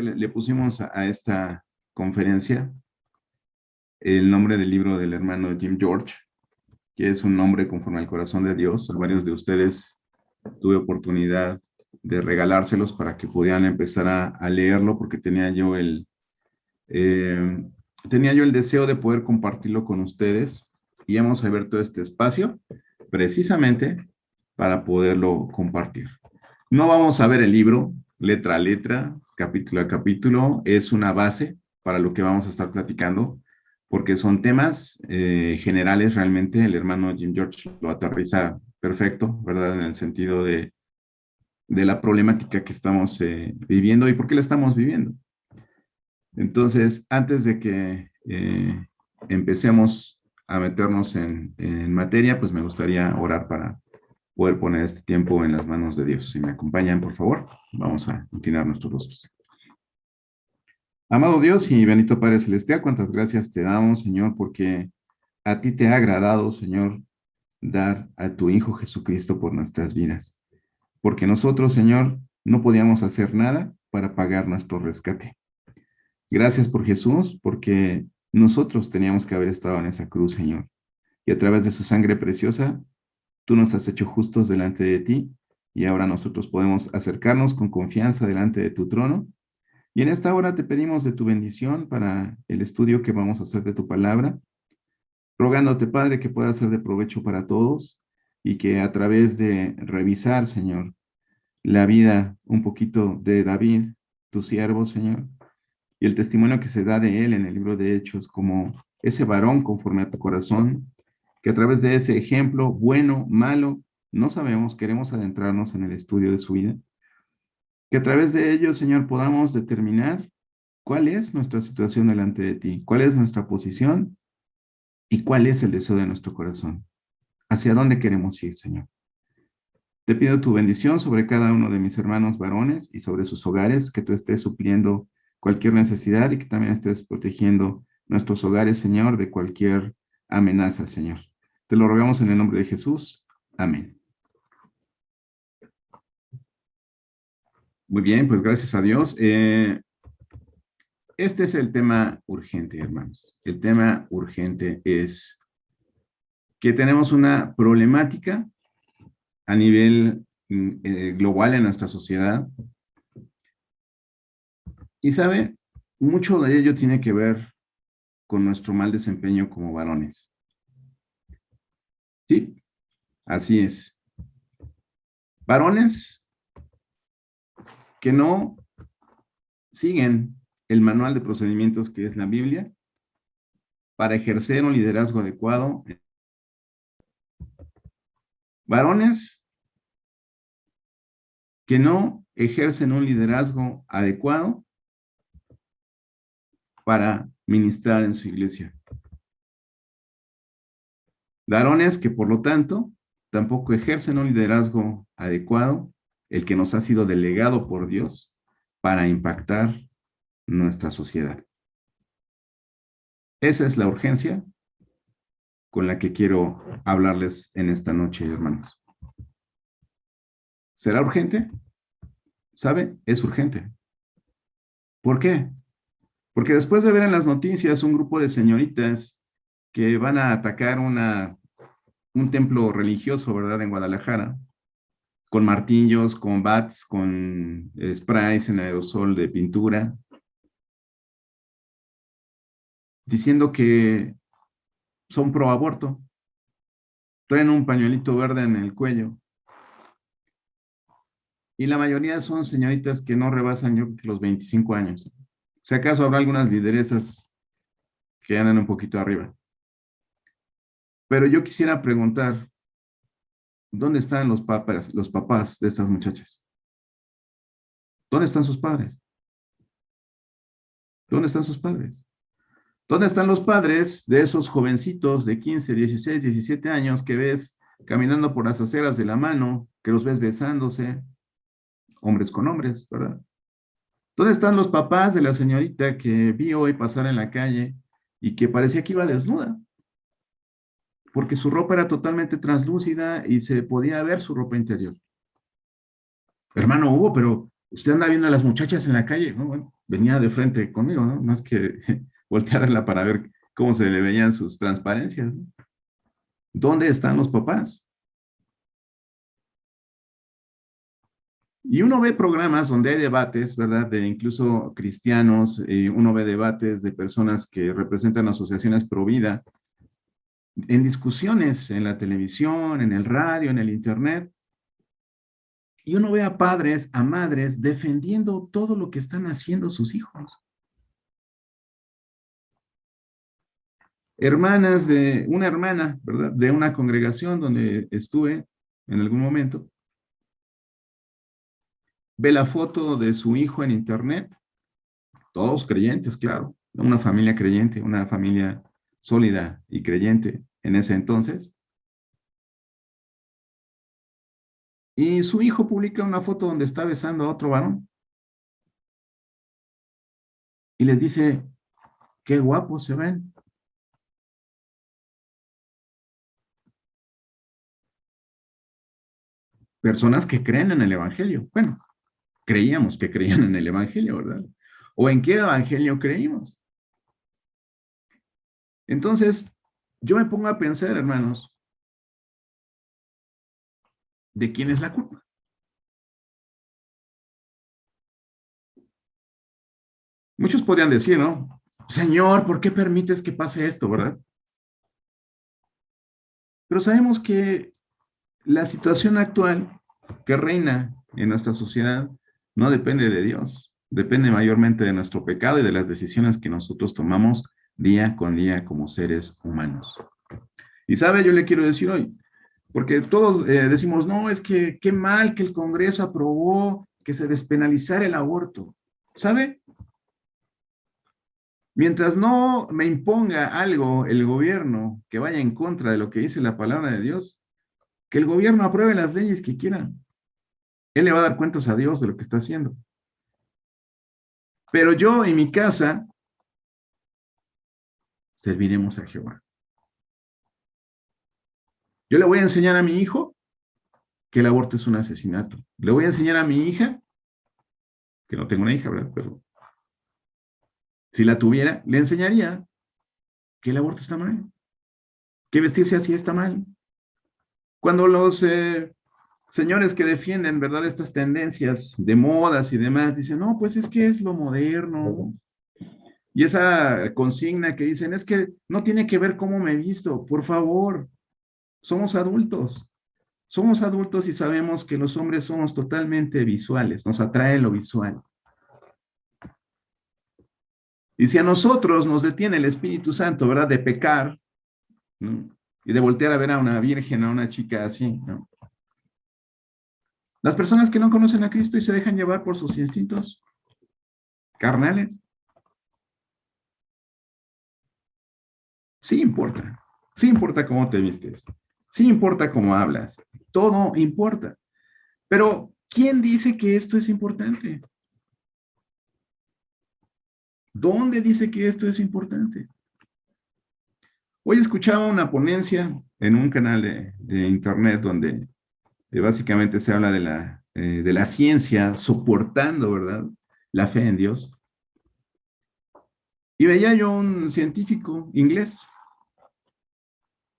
Le pusimos a esta conferencia el nombre del libro del hermano Jim George, que es un nombre conforme al corazón de Dios. A varios de ustedes tuve oportunidad de regalárselos para que pudieran empezar a leerlo, porque eh, tenía yo el deseo de poder compartirlo con ustedes, y hemos abierto este espacio precisamente para poderlo compartir. No vamos a ver el libro letra a letra, capítulo a capítulo, es una base para lo que vamos a estar platicando, porque son temas generales. Realmente el hermano Jim George lo aterriza perfecto, ¿verdad? En el sentido de la problemática que estamos viviendo y por qué la estamos viviendo. Entonces, antes de que empecemos a meternos en materia, pues me gustaría orar para poder poner este tiempo en las manos de Dios. Si me acompañan, por favor, vamos a inclinar nuestros rostros. Amado Dios y bendito Padre Celestial, cuántas gracias te damos, Señor, porque a ti te ha agradado, Señor, dar a tu Hijo Jesucristo por nuestras vidas. Porque nosotros, Señor, no podíamos hacer nada para pagar nuestro rescate. Gracias por Jesús, porque nosotros teníamos que haber estado en esa cruz, Señor. Y a través de su sangre preciosa, tú nos has hecho justos delante de ti, y ahora nosotros podemos acercarnos con confianza delante de tu trono. Y en esta hora te pedimos de tu bendición para el estudio que vamos a hacer de tu palabra, rogándote, Padre, que pueda ser de provecho para todos, y que a través de revisar, Señor, la vida un poquito de David, tu siervo, Señor, y el testimonio que se da de él en el libro de Hechos como ese varón conforme a tu corazón, que a través de ese ejemplo, bueno, malo, no sabemos, queremos adentrarnos en el estudio de su vida, que a través de ello, Señor, podamos determinar cuál es nuestra situación delante de ti, cuál es nuestra posición y cuál es el deseo de nuestro corazón, hacia dónde queremos ir, Señor. Te pido tu bendición sobre cada uno de mis hermanos varones y sobre sus hogares, que tú estés supliendo cualquier necesidad y que también estés protegiendo nuestros hogares, Señor, de cualquier amenaza, Señor. Te lo rogamos en el nombre de Jesús. Amén. Muy bien, pues gracias a Dios. Este es el tema urgente, hermanos. El tema urgente es que tenemos una problemática a nivel global en nuestra sociedad. Y sabe, mucho de ello tiene que ver con nuestro mal desempeño como varones. Sí, así es. Varones que no siguen el manual de procedimientos que es la Biblia para ejercer un liderazgo adecuado. Varones que no ejercen un liderazgo adecuado para ministrar en su iglesia. Varones que, por lo tanto, tampoco ejercen un liderazgo adecuado, el que nos ha sido delegado por Dios para impactar nuestra sociedad. Esa es la urgencia con la que quiero hablarles en esta noche, hermanos. ¿Será urgente? ¿Sabe? Es urgente. ¿Por qué? Porque después de ver en las noticias un grupo de señoritas que van a atacar un templo religioso, ¿verdad?, en Guadalajara, con martillos, con bats, con sprays en aerosol de pintura, diciendo que son pro aborto, traen un pañuelito verde en el cuello, y la mayoría son señoritas que no rebasan, yo creo que los 25 años. Si acaso habrá algunas lideresas que andan un poquito arriba. Pero yo quisiera preguntar, ¿dónde están los papás de estas muchachas? ¿Dónde están sus padres? ¿Dónde están sus padres? ¿Dónde están los padres de esos jovencitos de 15, 16, 17 años que ves caminando por las aceras de la mano, que los ves besándose, hombres con hombres, ¿verdad? ¿Dónde están los papás de la señorita que vi hoy pasar en la calle y que parecía que iba desnuda? Porque su ropa era totalmente translúcida y se podía ver su ropa interior. Hermano Hugo, pero usted anda viendo a las muchachas en la calle, ¿no? Bueno, venía de frente conmigo, ¿no? Más que voltearla para ver cómo se le veían sus transparencias, ¿no? ¿Dónde están los papás? Y uno ve programas donde hay debates, ¿verdad? De incluso cristianos, uno ve debates de personas que representan asociaciones pro vida, en discusiones en la televisión, en el radio, en el internet, y uno ve a padres, a madres, defendiendo todo lo que están haciendo sus hijos. Hermanas de, una hermana, ¿verdad? De una congregación donde estuve en algún momento, ve la foto de su hijo en internet, todos creyentes, claro, una familia creyente, una familia sólida y creyente en ese entonces, y su hijo publica una foto donde está besando a otro varón y les dice, qué guapos se ven. Personas que creen en el Evangelio. Bueno, creíamos que creían en el Evangelio, ¿verdad? ¿O en qué Evangelio creímos? Entonces, yo me pongo a pensar, hermanos, ¿de quién es la culpa? Muchos podrían decir, ¿no? Señor, ¿por qué permites que pase esto, verdad? Pero sabemos que la situación actual que reina en nuestra sociedad no depende de Dios, depende mayormente de nuestro pecado y de las decisiones que nosotros tomamos día con día como seres humanos. Y sabe, yo le quiero decir hoy, porque todos decimos, no, es que qué mal que el Congreso aprobó que se despenalizara el aborto. ¿Sabe? Mientras no me imponga algo el gobierno que vaya en contra de lo que dice la palabra de Dios, que el gobierno apruebe las leyes que quiera. Él le va a dar cuentas a Dios de lo que está haciendo. Pero yo en mi casa serviremos a Jehová. Yo le voy a enseñar a mi hijo que el aborto es un asesinato. Le voy a enseñar a mi hija, que no tengo una hija, ¿verdad? Pero si la tuviera, le enseñaría que el aborto está mal, que vestirse así está mal. Cuando los señores que defienden, ¿verdad?, estas tendencias de modas y demás, dicen, no, pues es que es lo moderno. Y esa consigna que dicen, es que no tiene que ver cómo me he visto, por favor, somos adultos y sabemos que los hombres somos totalmente visuales, nos atrae lo visual. Y si a nosotros nos detiene el Espíritu Santo, ¿verdad?, de pecar, ¿no?, y de voltear a ver a una virgen, a una chica así, ¿no? Las personas que no conocen a Cristo y se dejan llevar por sus instintos carnales, sí importa cómo te vistes, sí importa cómo hablas, todo importa. Pero, ¿quién dice que esto es importante? ¿Dónde dice que esto es importante? Hoy escuchaba una ponencia en un canal de internet donde básicamente se habla de la ciencia soportando, ¿verdad?, la fe en Dios. Y veía yo un científico inglés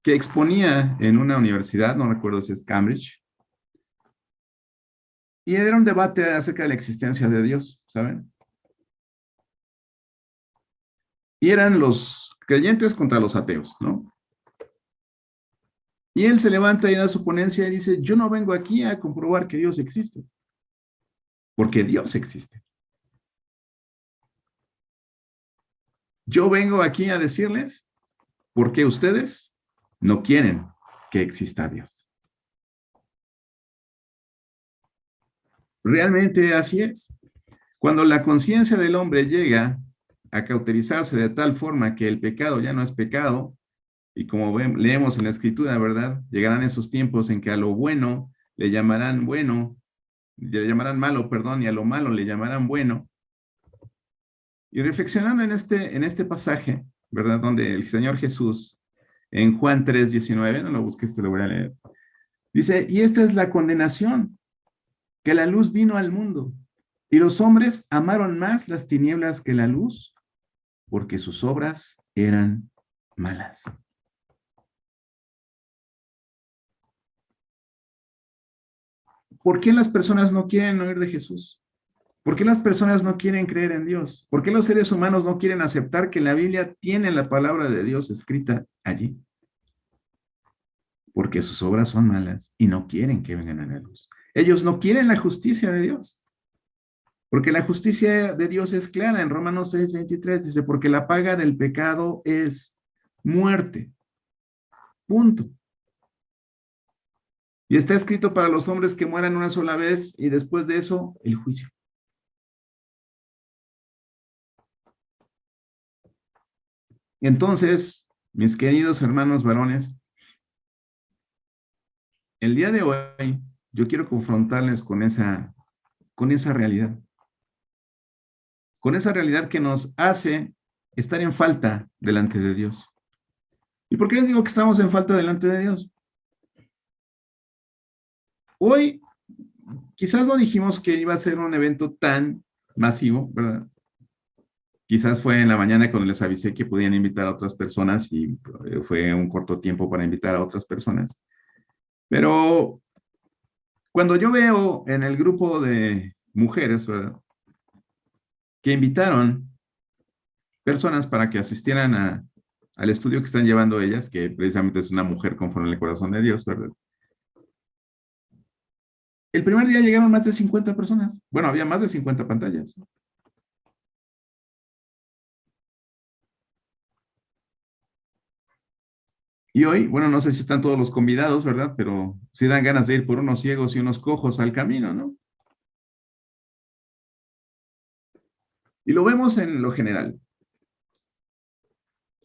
que exponía en una universidad, no recuerdo si es Cambridge, y era un debate acerca de la existencia de Dios, ¿saben? Y eran los creyentes contra los ateos, ¿no? Y él se levanta y da su ponencia y dice, yo no vengo aquí a comprobar que Dios existe, porque Dios existe. Yo vengo aquí a decirles por qué ustedes no quieren que exista Dios. Realmente así es. Cuando la conciencia del hombre llega a cauterizarse de tal forma que el pecado ya no es pecado, y como leemos en la escritura, ¿verdad? Llegarán esos tiempos en que a lo bueno le llamarán bueno, le llamarán malo, perdón, y a lo malo le llamarán bueno. Y reflexionando en este pasaje, ¿verdad? Donde el Señor Jesús, en Juan 3:19, no lo busques, te lo voy a leer, dice, y esta es la condenación, que la luz vino al mundo, Y los hombres amaron más las tinieblas que la luz, porque sus obras eran malas. ¿Por qué las personas no quieren oír de Jesús? ¿Por qué las personas no quieren creer en Dios? ¿Por qué los seres humanos no quieren aceptar que la Biblia tiene la palabra de Dios escrita allí? Porque sus obras son malas y no quieren que vengan a la luz. Ellos no quieren la justicia de Dios, porque la justicia de Dios es clara. En Romanos 6:23 dice, porque la paga del pecado es muerte. Punto. Y está escrito para los hombres que mueran una sola vez y después de eso, el juicio. Entonces, mis queridos hermanos varones, el día de hoy yo quiero confrontarles con esa realidad que nos hace estar en falta delante de Dios. ¿Y por qué les digo que estamos en falta delante de Dios? Hoy quizás no dijimos que iba a ser un evento tan masivo, ¿verdad? Quizás fue en la mañana cuando les avisé que podían invitar a otras personas y fue un corto tiempo para invitar a otras personas. Pero cuando yo veo en el grupo de mujeres, ¿verdad?, que invitaron personas para que asistieran al estudio que están llevando ellas, que precisamente es una mujer conforme al corazón de Dios, ¿verdad? El primer día llegaron más de 50 personas. Bueno, había más de 50 pantallas. Y hoy, bueno, no sé si están todos los convidados, ¿verdad? Pero sí dan ganas de ir por unos ciegos y unos cojos al camino, ¿no? Y lo vemos en lo general.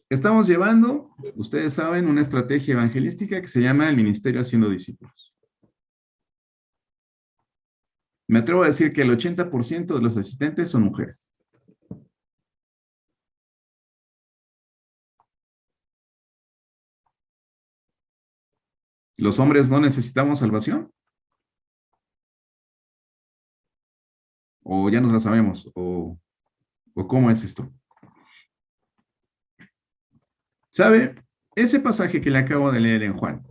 Estamos llevando, ustedes saben, una estrategia evangelística que se llama el Ministerio Haciendo Discípulos. Me atrevo a decir que el 80% de los asistentes son mujeres. ¿Los hombres no necesitamos salvación? ¿O ya nos la sabemos? ¿O cómo es esto? ¿Sabe? Ese pasaje que le acabo de leer en Juan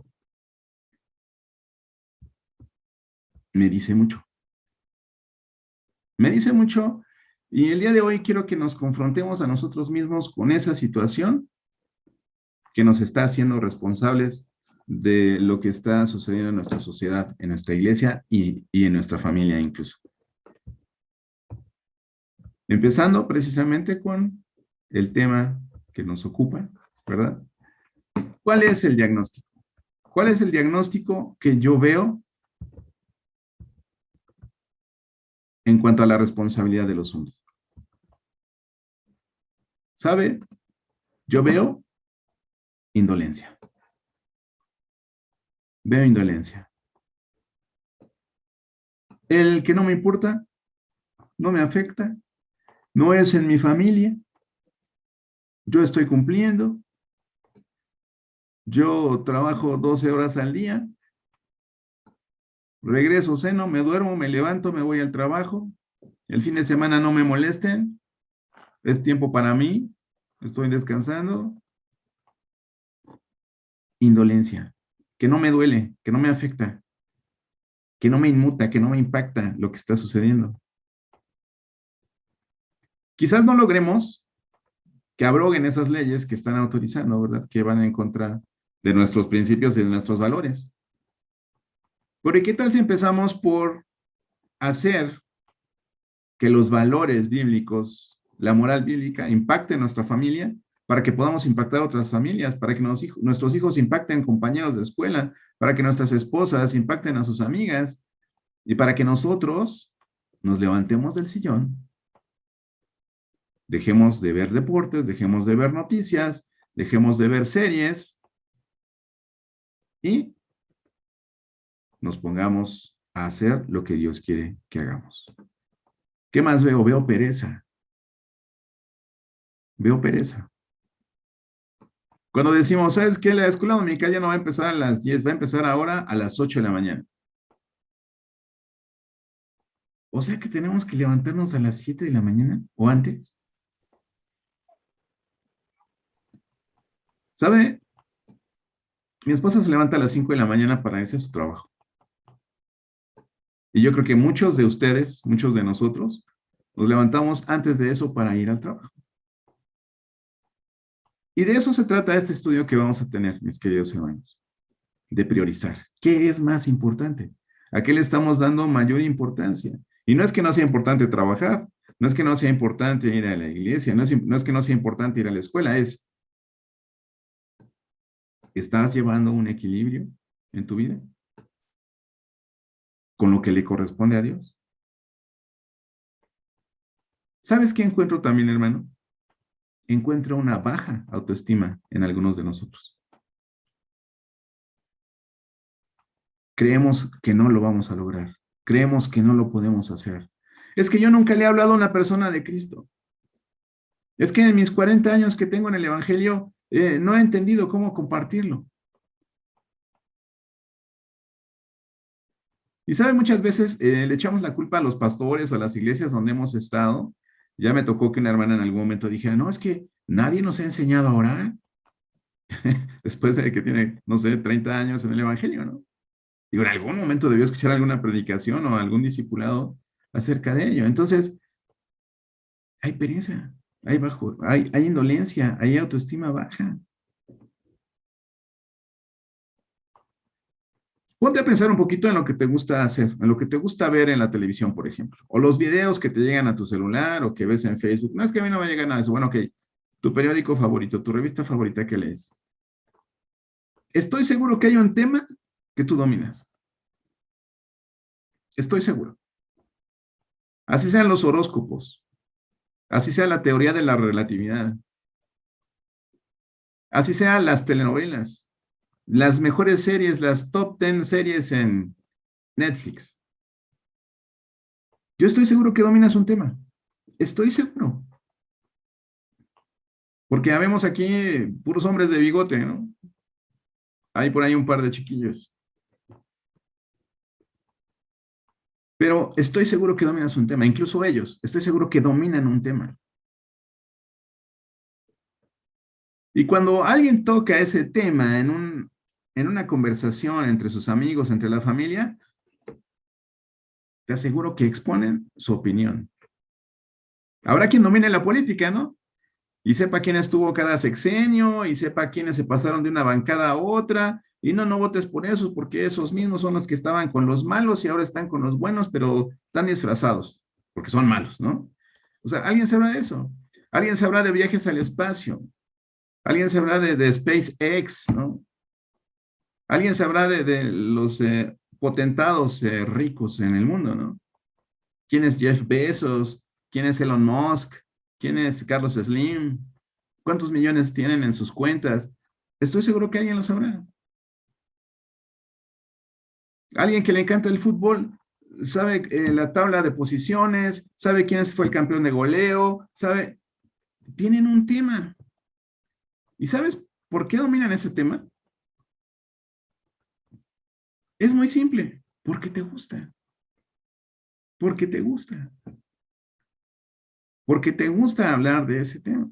me dice mucho. Me dice mucho y el día de hoy quiero que nos confrontemos a nosotros mismos con esa situación que nos está haciendo responsables de lo que está sucediendo en nuestra sociedad, en nuestra iglesia y en nuestra familia incluso. Empezando precisamente con el tema que nos ocupa, ¿verdad? ¿Cuál es el diagnóstico? ¿Cuál es el diagnóstico que yo veo en cuanto a la responsabilidad de los hombres? ¿Sabe? Yo veo indolencia. Veo indolencia. El que no me importa, no me afecta, no es en mi familia, yo estoy cumpliendo, yo trabajo 12 horas al día, regreso, ceno, me duermo, me levanto, me voy al trabajo, el fin de semana no me molesten, es tiempo para mí, estoy descansando. Indolencia, que no me duele, que no me afecta, que no me inmuta, que no me impacta lo que está sucediendo. Quizás no logremos que abroguen esas leyes que están autorizando, ¿verdad? Que van en contra de nuestros principios y de nuestros valores. Pero ¿qué tal si empezamos por hacer que los valores bíblicos, la moral bíblica, impacten nuestra familia para que podamos impactar a otras familias, para que nuestros hijos impacten compañeros de escuela, para que nuestras esposas impacten a sus amigas y para que nosotros nos levantemos del sillón, dejemos de ver deportes, dejemos de ver noticias, dejemos de ver series y nos pongamos a hacer lo que Dios quiere que hagamos. ¿Qué más veo? Veo pereza. Veo pereza. Cuando decimos, ¿sabes qué? La escuela dominical ya no va a empezar a las 10, va a empezar ahora a las 8 de la mañana. O sea que tenemos que levantarnos a las 7 de la mañana o antes. ¿Sabe? Mi esposa se levanta a las 5 de la mañana para irse a su trabajo. Y yo creo que muchos de ustedes, muchos de nosotros, nos levantamos antes de eso para ir al trabajo. Y de eso se trata este estudio que vamos a tener, mis queridos hermanos, de priorizar. ¿Qué es más importante? ¿A qué le estamos dando mayor importancia? Y no es que no sea importante trabajar, no es que no sea importante ir a la iglesia, no es que no sea importante ir a la escuela, ¿estás llevando un equilibrio en tu vida con lo que le corresponde a Dios? ¿Sabes qué encuentro también, hermano? Encuentro una baja autoestima en algunos de nosotros. Creemos que no lo vamos a lograr. Creemos que no lo podemos hacer. Es que yo nunca le he hablado a una persona de Cristo. Es que en mis 40 años que tengo en el Evangelio, no he entendido cómo compartirlo. Y sabe, muchas veces le echamos la culpa a los pastores o a las iglesias donde hemos estado. Ya me tocó que una hermana en algún momento dijera, no, es que nadie nos ha enseñado a orar. Después de que tiene, no sé, 30 años en el Evangelio, ¿no? Digo, en algún momento debió escuchar alguna predicación o algún discipulado acerca de ello. Entonces, hay pereza, hay indolencia, hay autoestima baja. Ponte a pensar un poquito en lo que te gusta hacer, en lo que te gusta ver en la televisión, por ejemplo, o los videos que te llegan a tu celular o que ves en Facebook. No es que a mí no me llega nada de eso. Bueno, ok, tu periódico favorito, tu revista favorita que lees. Estoy seguro que hay un tema que tú dominas. Estoy seguro. Así sean los horóscopos, así sea la teoría de la relatividad, así sean las telenovelas, las mejores series, las top 10 series en Netflix. Yo estoy seguro que dominas un tema. Estoy seguro. Porque ya vemos aquí puros hombres de bigote, ¿no? Hay por ahí un par de chiquillos. Pero estoy seguro que dominas un tema, incluso ellos, estoy seguro que dominan un tema. Y cuando alguien toca ese tema en una conversación entre sus amigos, entre la familia, te aseguro que exponen su opinión. Habrá quien domine la política, ¿no? Y sepa quién estuvo cada sexenio, y sepa quiénes se pasaron de una bancada a otra, y no votes por esos, porque esos mismos son los que estaban con los malos y ahora están con los buenos, pero están disfrazados, porque son malos, ¿no? O sea, alguien sabrá de eso. Alguien sabrá de viajes al espacio. Alguien sabrá de SpaceX, ¿no? Alguien sabrá de los potentados ricos en el mundo, ¿no? ¿Quién es Jeff Bezos? ¿Quién es Elon Musk? ¿Quién es Carlos Slim? ¿Cuántos millones tienen en sus cuentas? Estoy seguro que alguien lo sabrá. Alguien que le encanta el fútbol, sabe la tabla de posiciones, sabe quién fue el campeón de goleo, sabe, tienen un tema. ¿Y sabes por qué dominan ese tema? Es muy simple, porque te gusta. Porque te gusta. Porque te gusta hablar de ese tema.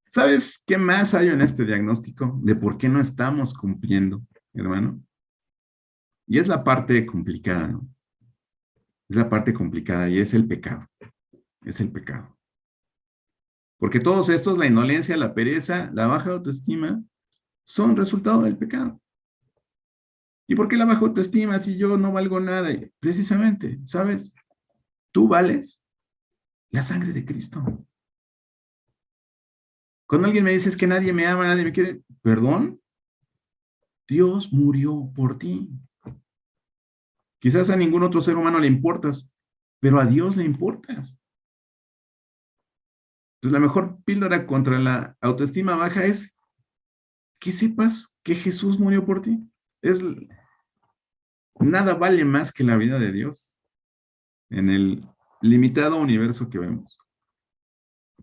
¿Sabes qué más hay en este diagnóstico de por qué no estamos cumpliendo, hermano? Y es la parte complicada, ¿no? Es la parte complicada y es el pecado. Es el pecado. Porque todos estos, la indolencia, la pereza, la baja autoestima, son resultado del pecado. ¿Y por qué la baja autoestima si yo no valgo nada? Precisamente, ¿sabes? Tú vales la sangre de Cristo. Cuando alguien me dice es que nadie me ama, nadie me quiere, perdón, Dios murió por ti. Quizás a ningún otro ser humano le importas, pero a Dios le importas. Entonces, la mejor píldora contra la autoestima baja es que sepas que Jesús murió por ti. Nada vale más que la vida de Dios en el limitado universo que vemos.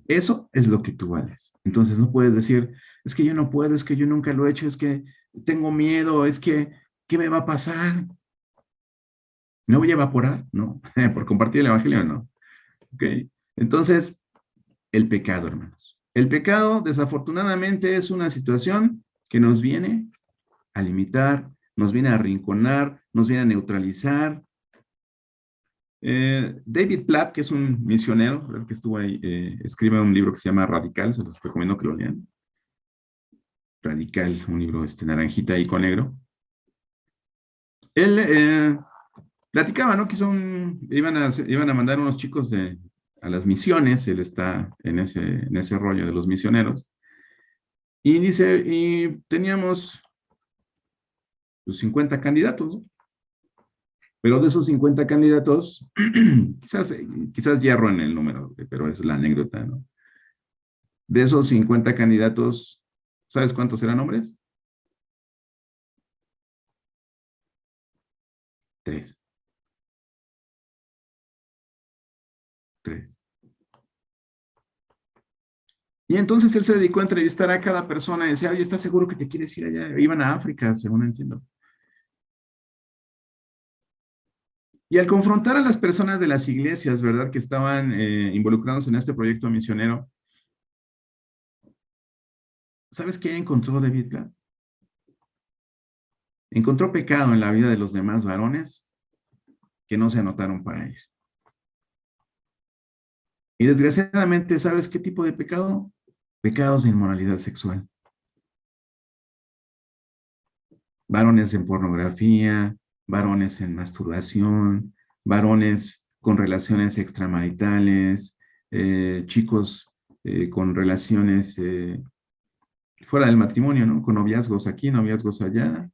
Eso es lo que tú vales. Entonces no puedes decir, es que yo no puedo, es que yo nunca lo he hecho, es que tengo miedo, es que, ¿qué me va a pasar? ¿Me voy a evaporar? No. ¿Por compartir el evangelio? No. ¿Ok? Entonces, el pecado, hermanos. El pecado, desafortunadamente, es una situación que nos viene a limitar, nos viene a arrinconar, nos viene a neutralizar. David Platt, que es un misionero, ¿verdad? Que estuvo ahí, escribe un libro que se llama Radical, se los recomiendo que lo lean. Radical, un libro naranjita y con negro. Él platicaba, ¿no? Que iban a mandar unos chicos a las misiones, él está en ese rollo de los misioneros, y dice, y teníamos pues, 50 candidatos, ¿no? Pero de esos 50 candidatos, quizás hierro en el número, pero es la anécdota, ¿no? De esos 50 candidatos, ¿sabes cuántos eran hombres? Tres. Tres. Y entonces él se dedicó a entrevistar a cada persona y decía, oye, ¿estás seguro que te quieres ir allá? Iban a África, según entiendo. Y al confrontar a las personas de las iglesias, ¿verdad? Que estaban involucrados en este proyecto misionero, ¿sabes qué encontró David Platt? Encontró pecado en la vida de los demás varones que no se anotaron para ir. Y desgraciadamente, ¿sabes qué tipo de pecado? Pecados de inmoralidad sexual. Varones en pornografía, varones en masturbación, varones con relaciones extramaritales, chicos con relaciones fuera del matrimonio, ¿no? Con noviazgos aquí, noviazgos allá.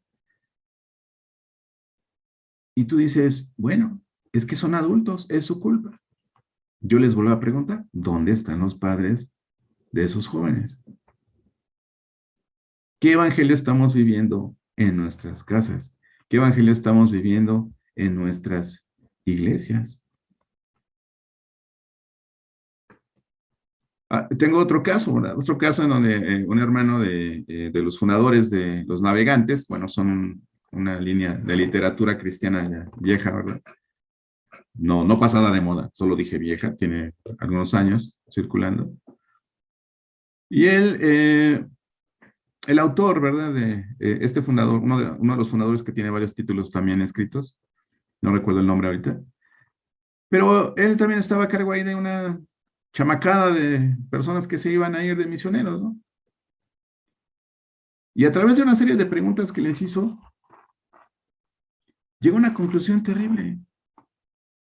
Y tú dices, bueno, es que son adultos, es su culpa. Yo les vuelvo a preguntar, ¿dónde están los padres de esos jóvenes? ¿Qué evangelio estamos viviendo en nuestras casas? ¿Qué evangelio estamos viviendo en nuestras iglesias? Tengo otro caso, ¿verdad? Otro caso en donde un hermano de los fundadores de los navegantes, bueno, son una línea de literatura cristiana vieja, ¿verdad? No, no pasada de moda, solo dije vieja, tiene algunos años circulando. Y él, el autor, ¿verdad? De este fundador, uno de los fundadores que tiene varios títulos también escritos, no recuerdo el nombre ahorita, pero él también estaba a cargo ahí de una chamacada de personas que se iban a ir de misioneros, ¿no? Y a través de una serie de preguntas que les hizo, llegó a una conclusión terrible.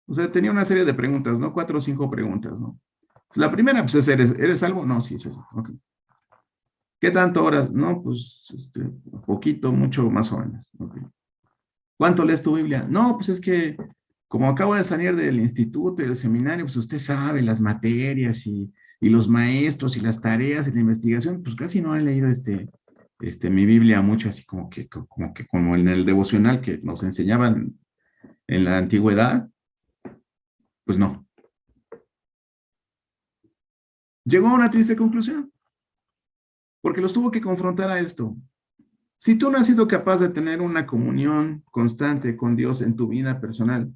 O sea, tenía una serie de preguntas, ¿no? 4 o 5 preguntas, ¿no? La primera, pues, es, ¿eres algo? No, sí, sí. Ok. ¿Qué tanto horas? No, pues, poquito, mucho, más o menos. Okay. ¿Cuánto lees tu Biblia? No, pues es que, como acabo de salir del instituto y del seminario, pues usted sabe las materias y los maestros y las tareas y la investigación, pues casi no he leído mi Biblia mucho, así como en el devocional que nos enseñaban en la antigüedad, pues no. Llegó a una triste conclusión, porque los tuvo que confrontar a esto. Si tú no has sido capaz de tener una comunión constante con Dios en tu vida personal,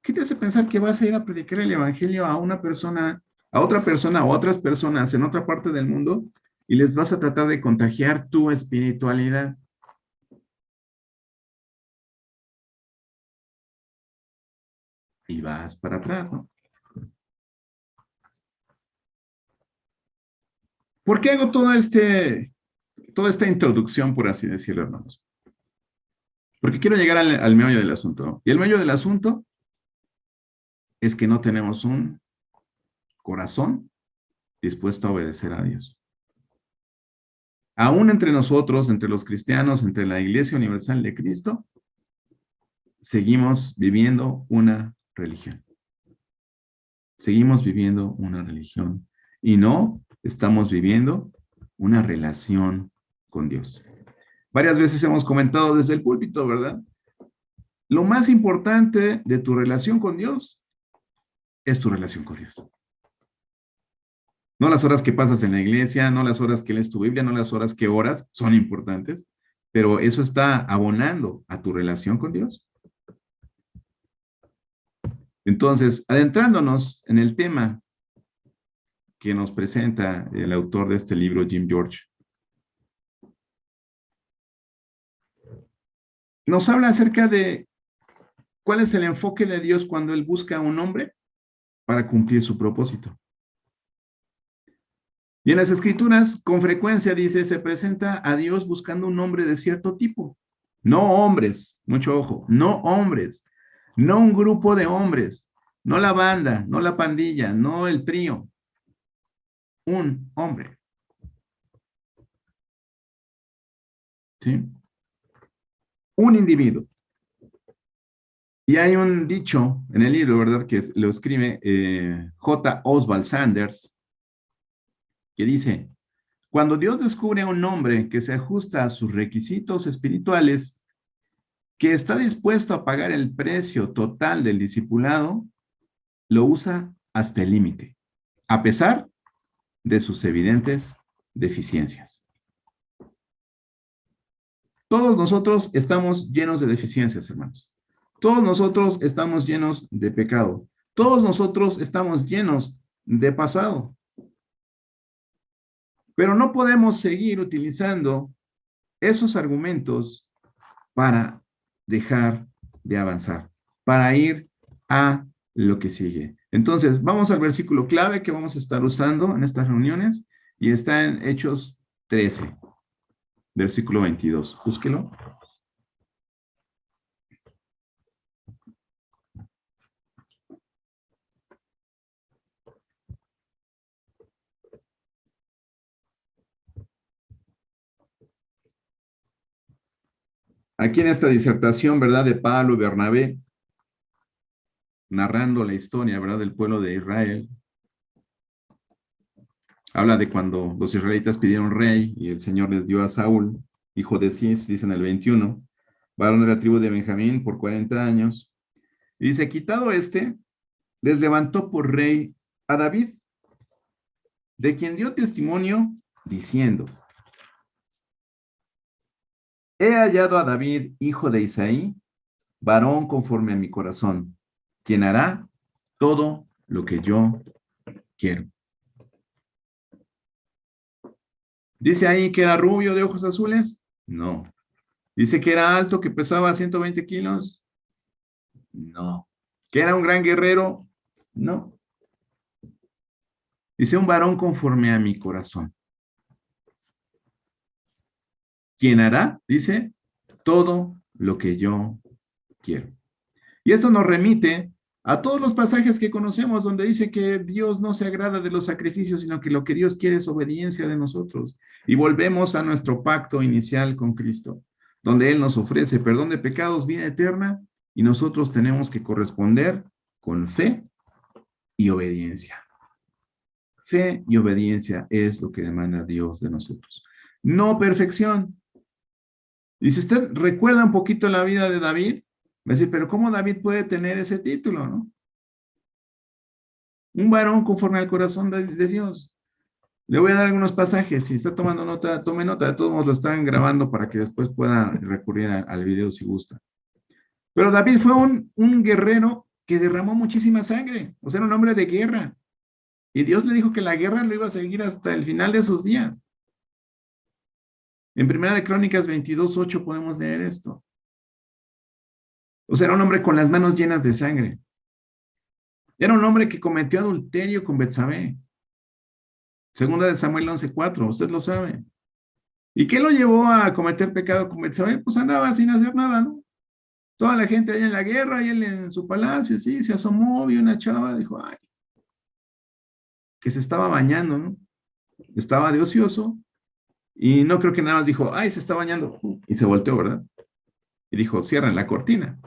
¿qué te hace pensar que vas a ir a predicar el evangelio a una persona, a otra persona o a otras personas en otra parte del mundo y les vas a tratar de contagiar tu espiritualidad? Y vas para atrás, ¿no? ¿Por qué hago toda esta introducción, por así decirlo, hermanos? Porque quiero llegar al meollo del asunto, ¿no? Y el meollo del asunto es que no tenemos un corazón dispuesto a obedecer a Dios. Aún entre nosotros, entre los cristianos, entre la Iglesia Universal de Cristo, seguimos viviendo una religión. Seguimos viviendo una religión y no estamos viviendo una relación con Dios. Varias veces hemos comentado desde el púlpito, ¿verdad? Lo más importante de tu relación con Dios es tu relación con Dios. No las horas que pasas en la iglesia, no las horas que lees tu Biblia, no las horas que oras, son importantes, pero eso está abonando a tu relación con Dios. Entonces, adentrándonos en el tema que nos presenta el autor de este libro, Jim George, nos habla acerca de cuál es el enfoque de Dios cuando Él busca a un hombre para cumplir su propósito. Y en las escrituras, con frecuencia dice, se presenta a Dios buscando un hombre de cierto tipo. No hombres, mucho ojo, no hombres, no un grupo de hombres, no la banda, no la pandilla, no el trío, un hombre. ¿Sí? Un individuo. Y hay un dicho en el libro, ¿verdad? Que lo escribe J. Oswald Sanders, que dice, cuando Dios descubre a un hombre que se ajusta a sus requisitos espirituales, que está dispuesto a pagar el precio total del discipulado, lo usa hasta el límite, a pesar de sus evidentes deficiencias. Todos nosotros estamos llenos de deficiencias, hermanos. Todos nosotros estamos llenos de pecado. Todos nosotros estamos llenos de pasado. Pero no podemos seguir utilizando esos argumentos para dejar de avanzar, para ir a lo que sigue. Entonces, vamos al versículo clave que vamos a estar usando en estas reuniones y está en Hechos 13, versículo 22. Búsquelo. Aquí en esta disertación, ¿verdad? De Pablo y Bernabé, narrando la historia, ¿verdad? Del pueblo de Israel. Habla de cuando los israelitas pidieron rey y el Señor les dio a Saúl, hijo de Cis, dice en el 21, varón de la tribu de Benjamín por 40 años. Y dice, quitado este, les levantó por rey a David, de quien dio testimonio diciendo, he hallado a David, hijo de Isaí, varón conforme a mi corazón, quien hará todo lo que yo quiero. ¿Dice ahí que era rubio de ojos azules? No. ¿Dice que era alto, que pesaba 120 kilos? No. ¿Que era un gran guerrero? No. Dice un varón conforme a mi corazón. ¿Quién hará? Dice, todo lo que yo quiero. Y esto nos remite a todos los pasajes que conocemos donde dice que Dios no se agrada de los sacrificios, sino que lo que Dios quiere es obediencia de nosotros. Y volvemos a nuestro pacto inicial con Cristo, donde Él nos ofrece perdón de pecados, vida eterna, y nosotros tenemos que corresponder con fe y obediencia. Fe y obediencia es lo que demanda Dios de nosotros. No perfección. Y si usted recuerda un poquito la vida de David, va a decir, pero ¿cómo David puede tener ese título, no? Un varón conforme al corazón de Dios. Le voy a dar algunos pasajes. Si está tomando nota, tome nota. De todos modos lo están grabando para que después pueda recurrir al video si gusta. Pero David fue un guerrero que derramó muchísima sangre. O sea, era un hombre de guerra. Y Dios le dijo que la guerra lo iba a seguir hasta el final de sus días. En Primera de Crónicas 22:8 podemos leer esto. O sea, era un hombre con las manos llenas de sangre. Era un hombre que cometió adulterio con Betsabé. Segunda de Samuel 11:4, usted lo sabe. ¿Y qué lo llevó a cometer pecado con Betsabé? Pues andaba sin hacer nada, ¿no? Toda la gente allá en la guerra y él en su palacio, sí, se asomó, vio una chava, dijo, ay, que se estaba bañando, ¿no? Estaba de ocioso y no creo que nada más dijo, ay, se está bañando, y se volteó, ¿verdad? Y dijo, cierren la cortina.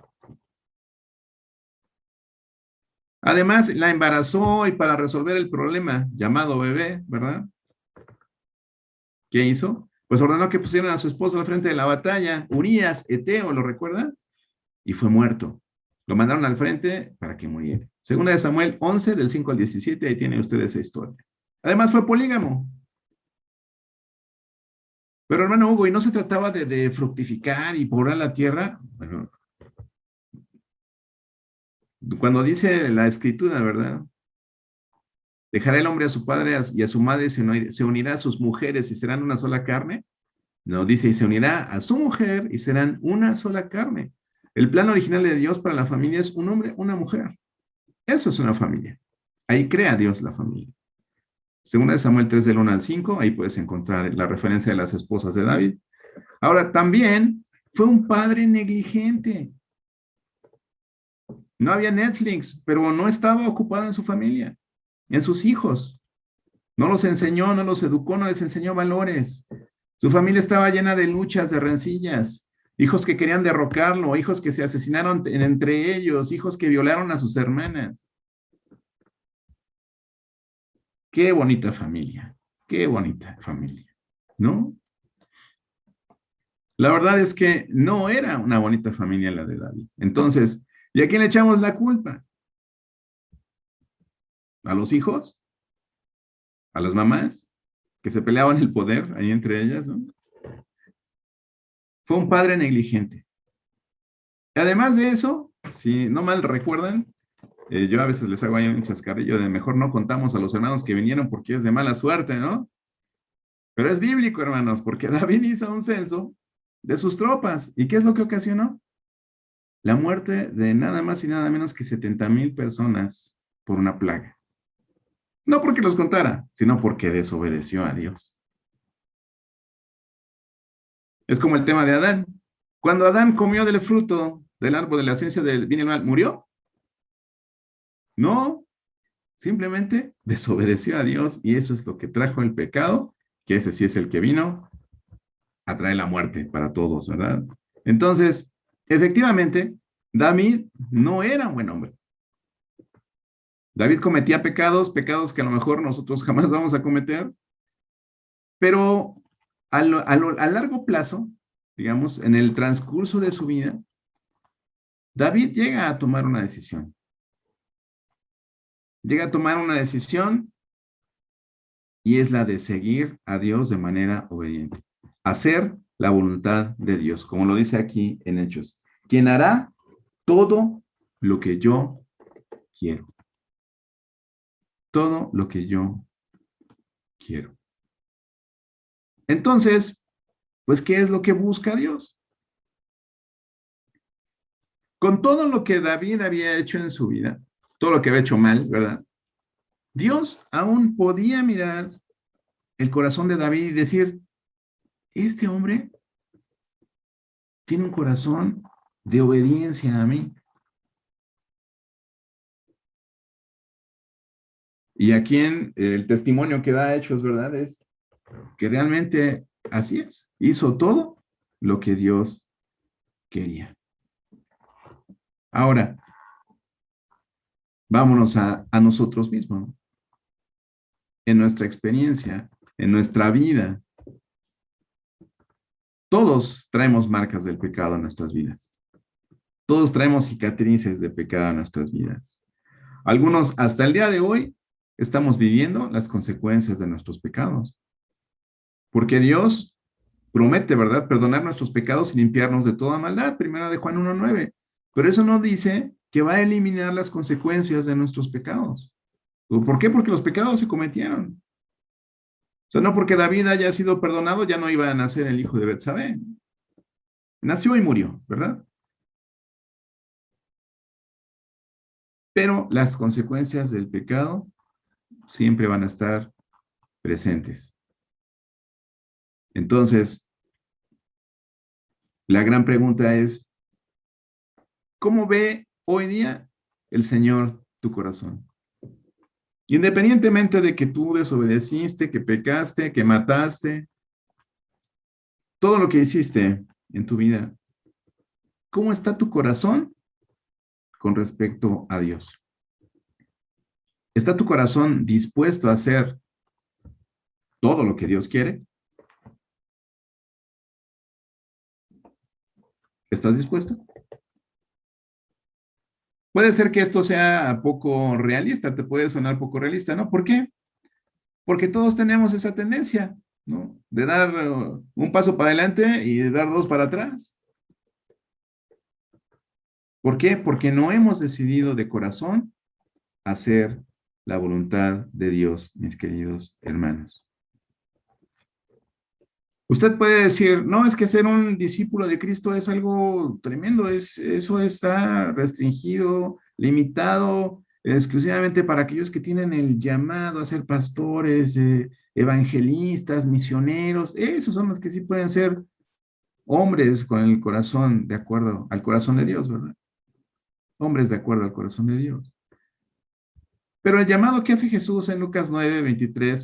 Además, la embarazó y para resolver el problema llamado bebé, ¿verdad? ¿Qué hizo? Pues ordenó que pusieran a su esposo al frente de la batalla, Urías, Eteo, ¿lo recuerda? Y fue muerto. Lo mandaron al frente para que muriera. Segunda de Samuel 11, del 5 al 17, ahí tienen ustedes esa historia. Además fue polígamo. Pero hermano Hugo, ¿y no se trataba de fructificar y poblar la tierra? Bueno, Cuando dice la escritura, ¿verdad? Dejará el hombre a su padre y a su madre, se unirá a sus mujeres y serán una sola carne. No, dice, y se unirá a su mujer y serán una sola carne. El plan original de Dios para la familia es un hombre, una mujer. Eso es una familia. Ahí crea Dios la familia. Según de Samuel 3 del 1 al 5, ahí puedes encontrar la referencia de las esposas de David. Ahora, también fue un padre negligente. No había Netflix, pero no estaba ocupado en su familia, en sus hijos. No los enseñó, no los educó, no les enseñó valores. Su familia estaba llena de luchas, de rencillas, hijos que querían derrocarlo, hijos que se asesinaron entre ellos, hijos que violaron a sus hermanas. Qué bonita familia, ¿no? La verdad es que no era una bonita familia la de David. Entonces, ¿y a quién le echamos la culpa? ¿A los hijos? ¿A las mamás? Que se peleaban el poder ahí entre ellas, ¿no? Fue un padre negligente. Además de eso, si no mal recuerdan, yo a veces les hago ahí un chascarrillo de mejor no contamos a los hermanos que vinieron porque es de mala suerte, ¿no? Pero es bíblico, hermanos, porque David hizo un censo de sus tropas. ¿Y qué es lo que ocasionó? La muerte de nada más y nada menos que 70,000 personas por una plaga. No porque los contara, sino porque desobedeció a Dios. Es como el tema de Adán. Cuando Adán comió del fruto del árbol de la ciencia del bien y el mal, ¿murió? No, simplemente desobedeció a Dios y eso es lo que trajo el pecado, que ese sí es el que vino a traer la muerte para todos, ¿verdad? Entonces, efectivamente, David no era un buen hombre. David cometía pecados, pecados que a lo mejor nosotros jamás vamos a cometer, pero a largo plazo, digamos, en el transcurso de su vida, David llega a tomar una decisión. Llega a tomar una decisión y es la de seguir a Dios de manera obediente. Hacer la voluntad de Dios, como lo dice aquí en Hechos. Quien hará todo lo que yo quiero. Todo lo que yo quiero. Entonces, pues, ¿qué es lo que busca Dios? Con todo lo que David había hecho en su vida, todo lo que había hecho mal, ¿verdad? Dios aún podía mirar el corazón de David y decir, este hombre tiene un corazón de obediencia a mí. Y aquí en el testimonio que da Hechos, ¿verdad? Es que realmente así es. Hizo todo lo que Dios quería. Ahora, vámonos a nosotros mismos, ¿no? En nuestra experiencia, en nuestra vida. Todos traemos marcas del pecado en nuestras vidas. Todos traemos cicatrices de pecado en nuestras vidas. Algunos hasta el día de hoy estamos viviendo las consecuencias de nuestros pecados. Porque Dios promete, ¿verdad?, perdonar nuestros pecados y limpiarnos de toda maldad. Primera de Juan 1:9. Pero eso no dice que va a eliminar las consecuencias de nuestros pecados. ¿Por qué? Porque los pecados se cometieron. O sea, no porque David haya sido perdonado, ya no iba a nacer el hijo de Betsabé. Nació y murió, ¿verdad? Pero las consecuencias del pecado siempre van a estar presentes. Entonces, la gran pregunta es, ¿cómo ve hoy día el Señor tu corazón? Independientemente de que tú desobedeciste, que pecaste, que mataste, todo lo que hiciste en tu vida, ¿cómo está tu corazón con respecto a Dios? ¿Está tu corazón dispuesto a hacer todo lo que Dios quiere? ¿Estás dispuesto? Puede ser que esto sea poco realista, te puede sonar poco realista, ¿no? ¿Por qué? Porque todos tenemos esa tendencia, ¿no? De dar un paso para adelante y de dar dos para atrás. ¿Por qué? Porque no hemos decidido de corazón hacer la voluntad de Dios, mis queridos hermanos. Usted puede decir, no, es que ser un discípulo de Cristo es algo tremendo, eso está restringido, limitado exclusivamente para aquellos que tienen el llamado a ser pastores, evangelistas, misioneros, esos son los que sí pueden ser hombres con el corazón de acuerdo al corazón de Dios, ¿verdad? Hombres de acuerdo al corazón de Dios. Pero el llamado que hace Jesús en Lucas 9:23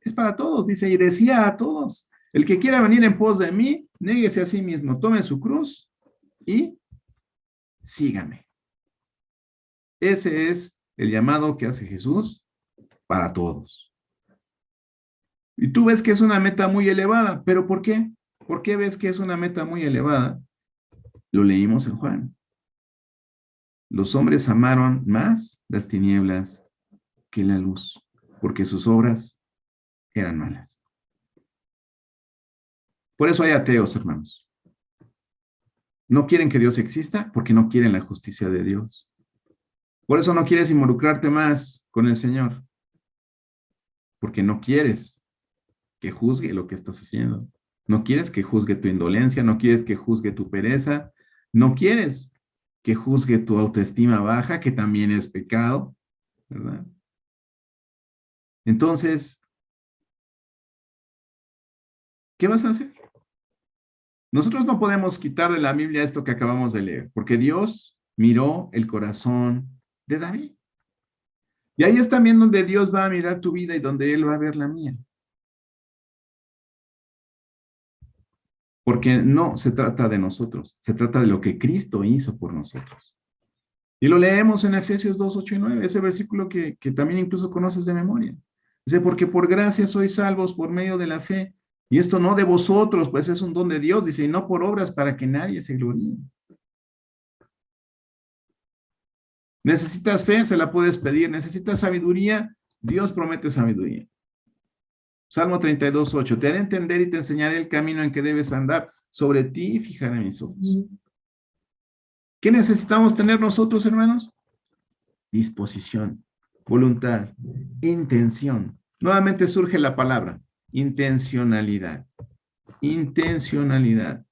es para todos, dice, y decía a todos, el que quiera venir en pos de mí, néguese a sí mismo, tome su cruz y sígame. Ese es el llamado que hace Jesús para todos. Y tú ves que es una meta muy elevada, pero ¿por qué? ¿Por qué ves que es una meta muy elevada? Lo leímos en Juan. Los hombres amaron más las tinieblas que la luz, porque sus obras eran malas. Por eso hay ateos, hermanos. No quieren que Dios exista porque no quieren la justicia de Dios. Por eso no quieres involucrarte más con el Señor, porque no quieres que juzgue lo que estás haciendo. No quieres que juzgue tu indolencia, no quieres que juzgue tu pereza, no quieres que juzgue tu autoestima baja, que también es pecado, ¿verdad? Entonces, ¿qué vas a hacer? Nosotros no podemos quitar de la Biblia esto que acabamos de leer, porque Dios miró el corazón de David. Y ahí es también donde Dios va a mirar tu vida y donde Él va a ver la mía. Porque no se trata de nosotros, se trata de lo que Cristo hizo por nosotros. Y lo leemos en Efesios 2, 8 y 9, ese versículo que también incluso conoces de memoria. Dice, porque por gracia sois salvos por medio de la fe, y esto no de vosotros, pues es un don de Dios, dice, y no por obras para que nadie se gloríe. Necesitas fe, se la puedes pedir. Necesitas sabiduría, Dios promete sabiduría. Salmo 32, 8, te haré entender y te enseñaré el camino en que debes andar. Sobre ti fijaré mis ojos. ¿Qué necesitamos tener nosotros, hermanos? Disposición, voluntad, intención. Nuevamente surge la palabra, intencionalidad. Intencionalidad.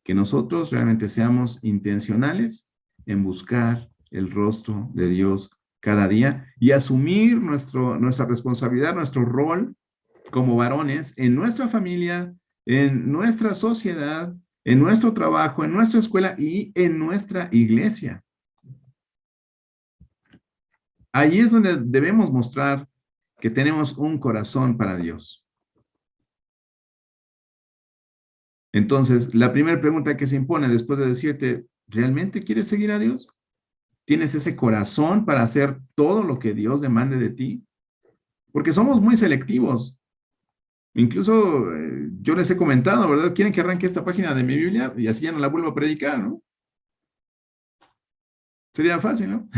Que nosotros realmente seamos intencionales en buscar el rostro de Dios cada día y asumir nuestra responsabilidad, nuestro rol como varones en nuestra familia, en nuestra sociedad, en nuestro trabajo, en nuestra escuela y en nuestra iglesia. Ahí es donde debemos mostrar que tenemos un corazón para Dios. Entonces, la primera pregunta que se impone después de decirte, ¿realmente quieres seguir a Dios? ¿Tienes ese corazón para hacer todo lo que Dios demande de ti? Porque somos muy selectivos. Incluso yo les he comentado, ¿verdad? Quieren que arranque esta página de mi Biblia y así ya no la vuelvo a predicar, ¿no? Sería fácil, ¿no?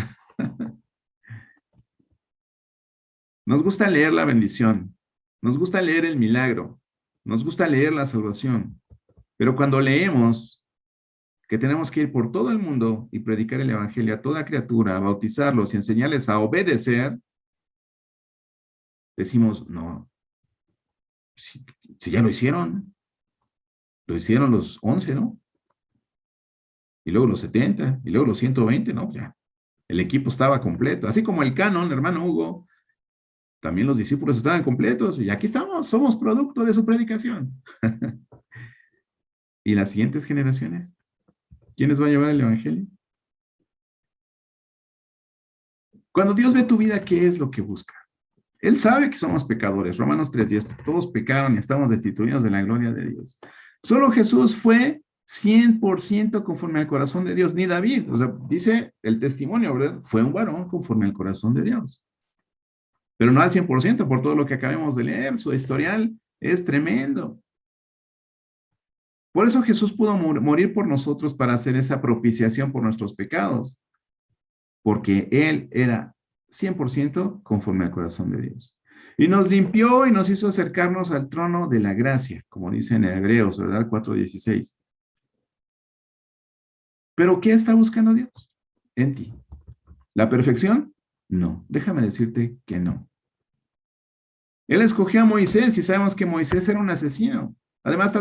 Nos gusta leer la bendición, nos gusta leer el milagro, nos gusta leer la salvación, pero cuando leemos que tenemos que ir por todo el mundo y predicar el evangelio a toda criatura, a bautizarlos y enseñarles a obedecer, decimos, no, si ya lo hicieron los 11, ¿no? Y luego los 70, y luego los 120, ¿no? Ya, el equipo estaba completo, así como el canon, hermano Hugo, también los discípulos estaban completos, y aquí estamos, somos producto de su predicación. ¿Y las siguientes generaciones? ¿Quién les va a llevar el evangelio? Cuando Dios ve tu vida, ¿qué es lo que busca? Él sabe que somos pecadores. Romanos 3:10, todos pecaron y estamos destituidos de la gloria de Dios. Solo Jesús fue 100% conforme al corazón de Dios, ni David. O sea, dice el testimonio, ¿verdad? Fue un varón conforme al corazón de Dios. Pero no al 100% por todo lo que acabamos de leer. Su historial es tremendo. Por eso Jesús pudo morir por nosotros para hacer esa propiciación por nuestros pecados. Porque Él era 100% conforme al corazón de Dios. Y nos limpió y nos hizo acercarnos al trono de la gracia, como dice en Hebreos, ¿verdad? 4:16. Pero ¿qué está buscando Dios en ti? ¿La perfección? No. Déjame decirte que no. Él escogió a Moisés y sabemos que Moisés era un asesino. Además,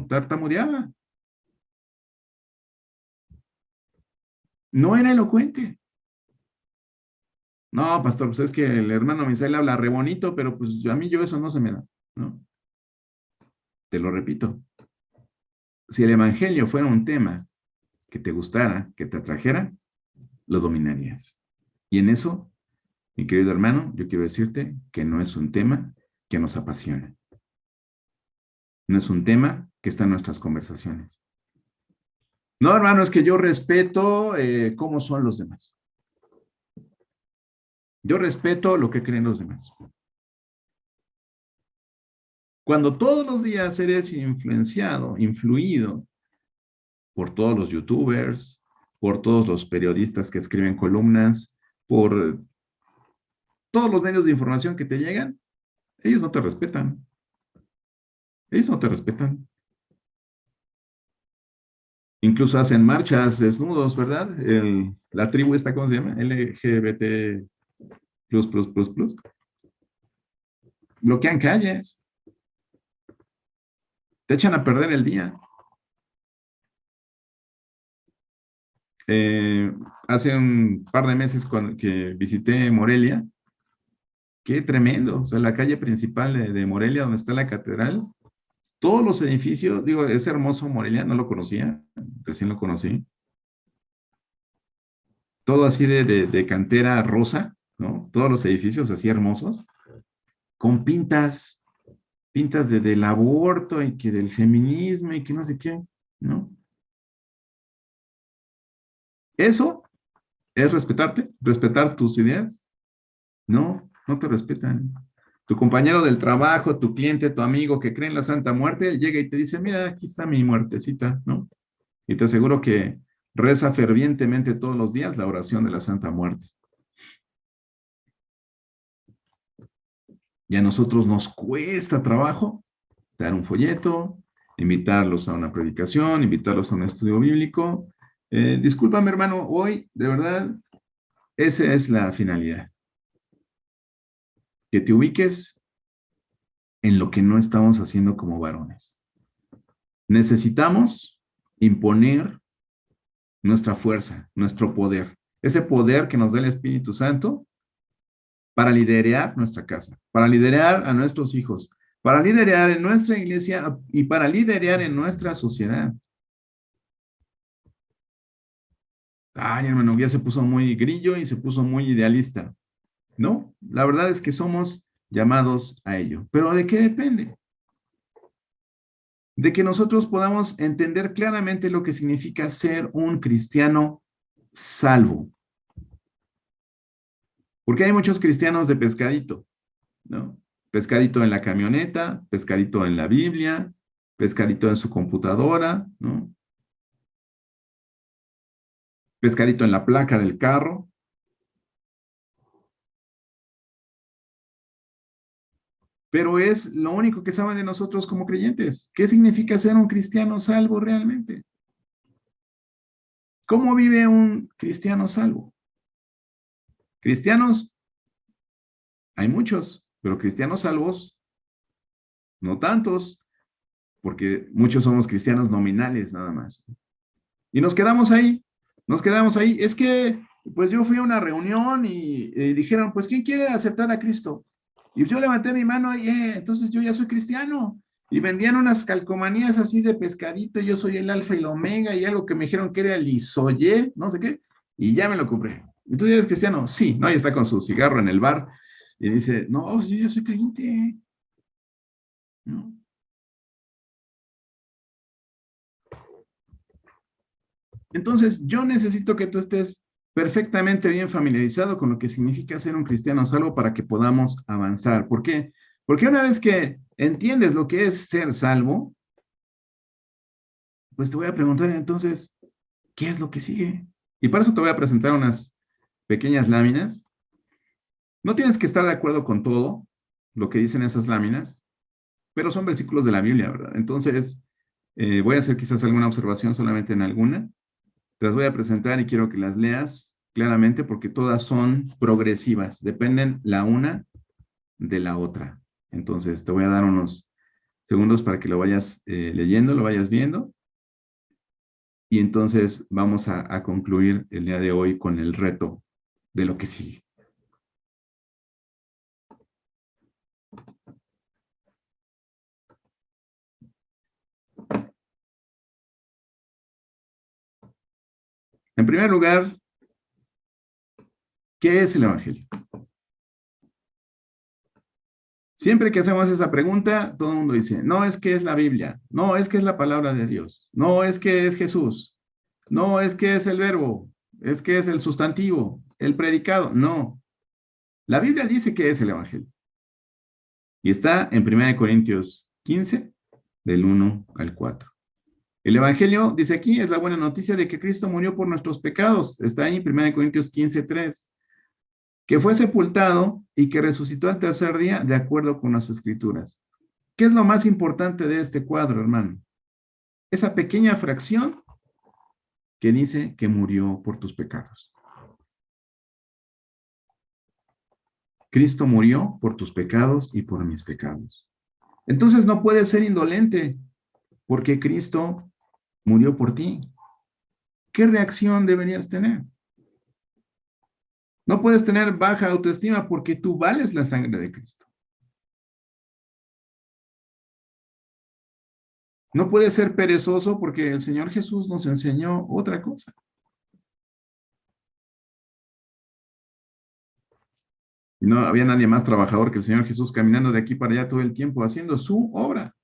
tartamudeaba. No era elocuente. No, pastor, pues es que el hermano Misael habla re bonito, pero pues a mí eso no se me da, ¿no? Te lo repito. Si el evangelio fuera un tema que te gustara, que te atrajera, lo dominarías. Y en eso, mi querido hermano, yo quiero decirte que no es un tema que nos apasiona. No es un tema que está en nuestras conversaciones. No, hermano, es que yo respeto cómo son los demás. Yo respeto lo que creen los demás. Cuando todos los días eres influenciado, influido por todos los youtubers, por todos los periodistas que escriben columnas, por todos los medios de información que te llegan, ellos no te respetan. Ellos no te respetan. Incluso hacen marchas desnudos, ¿verdad? La tribu esta, ¿cómo se llama? LGBT plus. Bloquean calles. Te echan a perder el día. Eh, Hace un par de meses que visité Morelia, qué tremendo. O sea, la calle principal de Morelia, donde está la catedral, todos los edificios, digo, es hermoso Morelia, no lo conocía, recién lo conocí. Todo así de cantera rosa, ¿no? Todos los edificios así hermosos, con pintas del aborto y que del feminismo y que no sé qué, ¿no? Eso es respetarte, respetar tus ideas. No, no te respetan. Tu compañero del trabajo, tu cliente, tu amigo que cree en la Santa Muerte, llega y te dice, mira, aquí está mi muertecita, ¿no? Y te aseguro que reza fervientemente todos los días la oración de la Santa Muerte. Y a nosotros nos cuesta trabajo dar un folleto, invitarlos a una predicación, invitarlos a un estudio bíblico. Discúlpame, hermano, hoy, de verdad, esa es la finalidad. Que te ubiques en lo que no estamos haciendo como varones. Necesitamos imponer nuestra fuerza, nuestro poder, ese poder que nos da el Espíritu Santo para liderar nuestra casa, para liderar a nuestros hijos, para liderar en nuestra iglesia y para liderar en nuestra sociedad. Ay, hermano, ya se puso muy grillo y se puso muy idealista. No, la verdad es que somos llamados a ello. Pero ¿de qué depende? De que nosotros podamos entender claramente lo que significa ser un cristiano salvo. Porque hay muchos cristianos de pescadito, ¿no? Pescadito en la camioneta, pescadito en la Biblia, pescadito en su computadora, ¿no? Pescadito en la placa del carro. Pero es lo único que saben de nosotros como creyentes. ¿Qué significa ser un cristiano salvo realmente? ¿Cómo vive un cristiano salvo? Cristianos, hay muchos, pero cristianos salvos, no tantos, porque muchos somos cristianos nominales nada más. Y nos quedamos ahí. Es que, pues yo fui a una reunión y dijeron, pues, ¿quién quiere aceptar a Cristo? Y yo levanté mi mano y, entonces yo ya soy cristiano. Y vendían unas calcomanías así de pescadito, yo soy el alfa y el omega, y algo que me dijeron que era el isoye, no sé qué, y ya me lo compré. ¿Entonces ya eres cristiano? Sí, ¿no? Y está con su cigarro en el bar, y dice, no, yo ya soy creyente, ¿no? Entonces, yo necesito que tú estés perfectamente bien familiarizado con lo que significa ser un cristiano salvo para que podamos avanzar. ¿Por qué? Porque una vez que entiendes lo que es ser salvo, pues te voy a preguntar entonces, ¿qué es lo que sigue? Y para eso te voy a presentar unas pequeñas láminas. No tienes que estar de acuerdo con todo lo que dicen esas láminas, pero son versículos de la Biblia, ¿verdad? Entonces, Voy a hacer quizás alguna observación solamente en alguna. Te las voy a presentar y quiero que las leas claramente porque todas son progresivas, dependen la una de la otra. Entonces, te voy a dar unos segundos para que lo vayas leyendo, lo vayas viendo. Y entonces vamos a concluir el día de hoy con el reto de lo que sigue. En primer lugar, ¿qué es el Evangelio? Siempre que hacemos esa pregunta, todo el mundo dice, no es que es la Biblia, no es que es la palabra de Dios, no es que es Jesús, no es que es el verbo, es que es el sustantivo, el predicado. No, la Biblia dice que es el Evangelio. Y está en 1 Corintios 15, del 1 al 4. El Evangelio, dice aquí, es la buena noticia de que Cristo murió por nuestros pecados. Está ahí en 1 Corintios 15, 3. Que fue sepultado y que resucitó al tercer día de acuerdo con las Escrituras. ¿Qué es lo más importante de este cuadro, hermano? Esa pequeña fracción que dice que murió por tus pecados. Cristo murió por tus pecados y por mis pecados. Entonces no puedes ser indolente porque Cristo murió por ti. ¿Qué reacción deberías tener? No puedes tener baja autoestima porque tú vales la sangre de Cristo. No puedes ser perezoso porque el Señor Jesús nos enseñó otra cosa. No había nadie más trabajador que el Señor Jesús caminando de aquí para allá todo el tiempo haciendo su obra.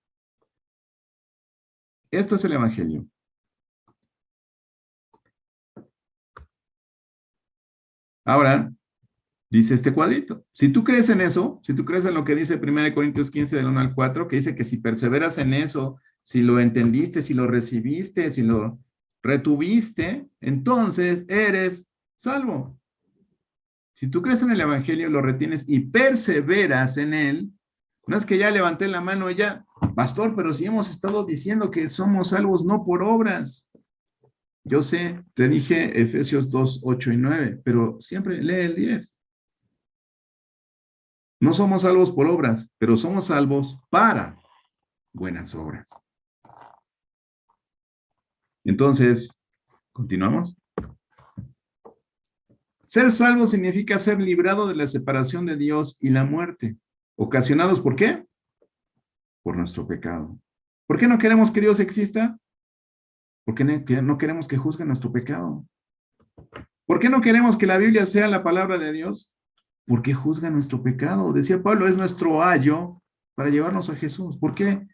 Esto es el Evangelio. Ahora, dice este cuadrito. Si tú crees en eso, si tú crees en lo que dice 1 Corintios 15 del 1 al 4, que dice que si perseveras en eso, si lo entendiste, si lo recibiste, si lo retuviste, entonces eres salvo. Si tú crees en el Evangelio, lo retienes y perseveras en él, no es que ya levanté la mano y ya, pastor, pero si hemos estado diciendo que somos salvos no por obras. Yo sé, te dije Efesios 2, 8 y 9, pero siempre lee el 10. No somos salvos por obras, pero somos salvos para buenas obras. Entonces, continuamos. Ser salvo significa ser librado de la separación de Dios y la muerte. ¿Ocasionados por qué? Por nuestro pecado. ¿Por qué no queremos que Dios exista? Porque no queremos que juzgue nuestro pecado. ¿Por qué no queremos que la Biblia sea la palabra de Dios? Porque juzga nuestro pecado. Decía Pablo, es nuestro ayo para llevarnos a Jesús. ¿Por qué?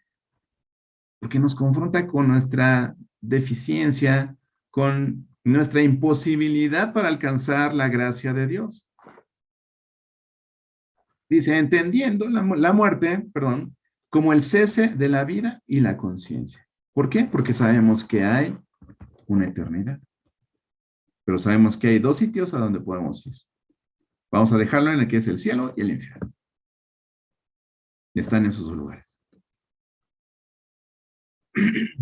Porque nos confronta con nuestra deficiencia, con nuestra imposibilidad para alcanzar la gracia de Dios. Dice, entendiendo la muerte, perdón, como el cese de la vida y la conciencia. ¿Por qué? Porque sabemos que hay una eternidad. Pero sabemos que hay dos sitios a donde podemos ir. Vamos a dejarlo en el que es el cielo y el infierno. Están en esos lugares.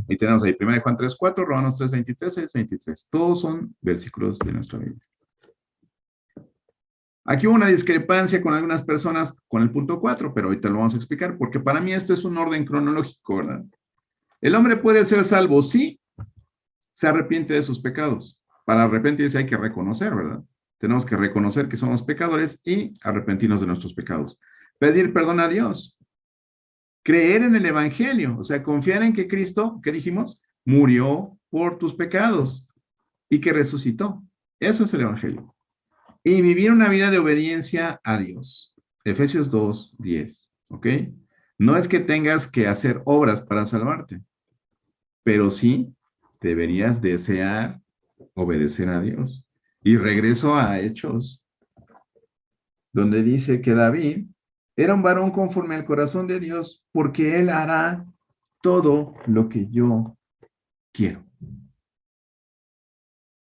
Y tenemos ahí 1 Juan 3:4, Romanos 3:23, 6:23. Todos son versículos de nuestra Biblia. Aquí hubo una discrepancia con algunas personas con el punto 4, pero ahorita lo vamos a explicar, porque para mí esto es un orden cronológico, ¿verdad? El hombre puede ser salvo si se arrepiente de sus pecados. Para arrepentirse hay que reconocer, ¿verdad? Tenemos que reconocer que somos pecadores y arrepentirnos de nuestros pecados. Pedir perdón a Dios. Creer en el Evangelio, o sea, confiar en que Cristo, ¿qué dijimos? Murió por tus pecados y que resucitó. Eso es el Evangelio. Y vivir una vida de obediencia a Dios. Efesios 2:10, ¿ok? No es que tengas que hacer obras para salvarte, pero sí deberías desear obedecer a Dios. Y regreso a Hechos, donde dice que David era un varón conforme al corazón de Dios, porque él hará todo lo que yo quiero.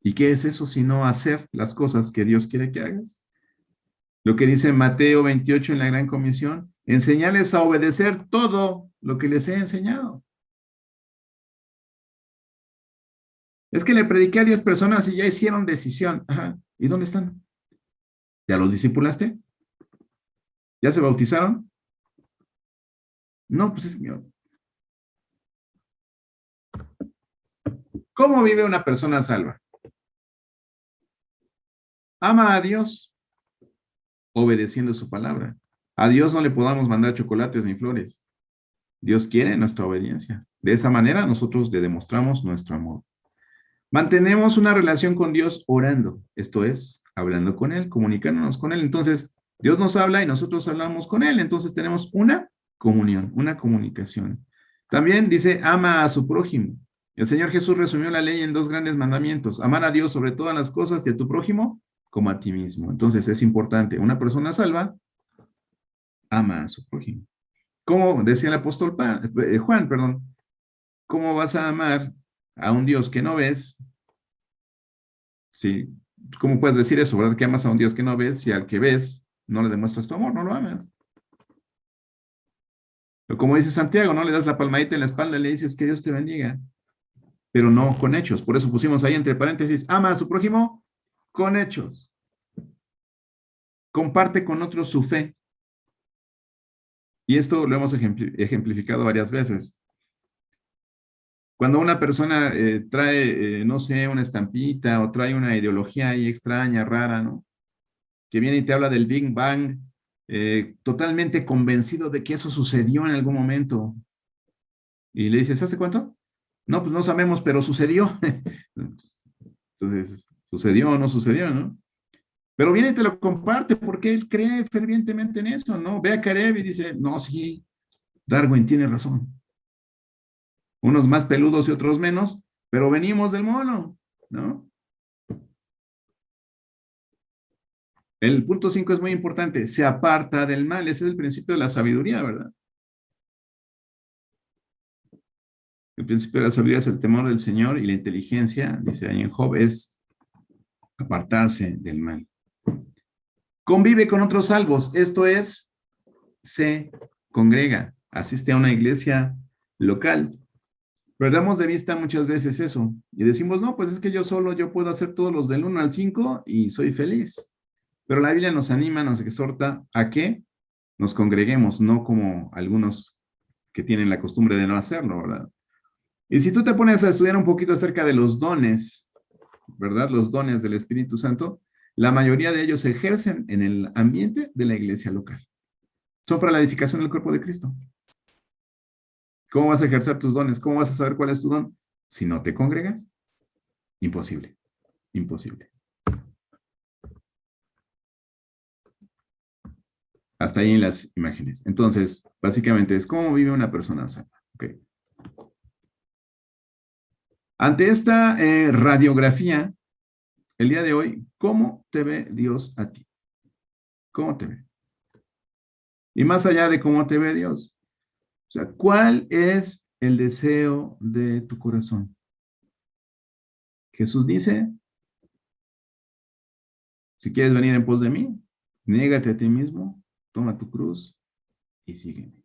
¿Y qué es eso sino hacer las cosas que Dios quiere que hagas? Lo que dice Mateo 28 en la Gran Comisión, enseñarles a obedecer todo lo que les he enseñado. Es que le prediqué a 10 personas y ya hicieron decisión. Ajá. ¿Y dónde están? ¿Ya los discipulaste? ¿Ya se bautizaron? No, pues es que, ¿cómo vive una persona salva? Ama a Dios, obedeciendo su palabra. A Dios no le podamos mandar chocolates ni flores. Dios quiere nuestra obediencia. De esa manera nosotros le demostramos nuestro amor. Mantenemos una relación con Dios orando, esto es, hablando con Él, comunicándonos con Él. Entonces, Dios nos habla y nosotros hablamos con Él. Entonces tenemos una comunión, una comunicación. También dice, ama a su prójimo. El Señor Jesús resumió la ley en dos grandes mandamientos: amar a Dios sobre todas las cosas y a tu prójimo como a ti mismo. Entonces es importante, una persona salva ama a su prójimo. Como decía el apóstol Juan, perdón, ¿cómo vas a amar a un Dios que no ves? Sí, ¿cómo puedes decir eso, verdad? Que amas a un Dios que no ves si al que ves no le demuestras tu amor, no lo amas. O como dice Santiago, no le das la palmadita en la espalda y le dices que Dios te bendiga, pero no con hechos. Por eso pusimos ahí entre paréntesis, ama a su prójimo con hechos. Comparte con otros su fe. Y esto lo hemos ejemplificado varias veces. Cuando una persona trae, no sé, una estampita o trae una ideología ahí extraña, rara, ¿no? Que viene y te habla del Big Bang, totalmente convencido de que eso sucedió en algún momento. Y le dices, ¿hace cuánto? No, pues no sabemos, pero sucedió. Entonces, ¿sucedió o no sucedió, no? Pero viene y te lo comparte porque él cree fervientemente en eso, ¿no? Ve a Caleb y dice, no, sí, Darwin tiene razón. Unos más peludos y otros menos, pero venimos del mono, ¿no? El punto 5 es muy importante, se aparta del mal, ese es el principio de la sabiduría, ¿verdad? El principio de la sabiduría es el temor del Señor y la inteligencia, dice ahí en Job, es apartarse del mal. Convive con otros salvos, esto es, se congrega, asiste a una iglesia local. Perdamos de vista muchas veces eso y decimos, no, pues es que yo solo, yo puedo hacer todos los del 1 al 5 y soy feliz. Pero la Biblia nos anima, nos exhorta a que nos congreguemos, no como algunos que tienen la costumbre de no hacerlo, ¿verdad? Y si tú te pones a estudiar un poquito acerca de los dones, ¿verdad? Los dones del Espíritu Santo, la mayoría de ellos se ejercen en el ambiente de la iglesia local. Son para la edificación del cuerpo de Cristo. ¿Cómo vas a ejercer tus dones? ¿Cómo vas a saber cuál es tu don? Si no te congregas, imposible, imposible. Hasta ahí en las imágenes. Entonces, básicamente es cómo vive una persona sana. Okay. Ante esta radiografía, el día de hoy, ¿cómo te ve Dios a ti? ¿Cómo te ve? Y más allá de cómo te ve Dios, o sea, ¿cuál es el deseo de tu corazón? Jesús dice, si quieres venir en pos de mí, niégate a ti mismo, toma tu cruz y sígueme.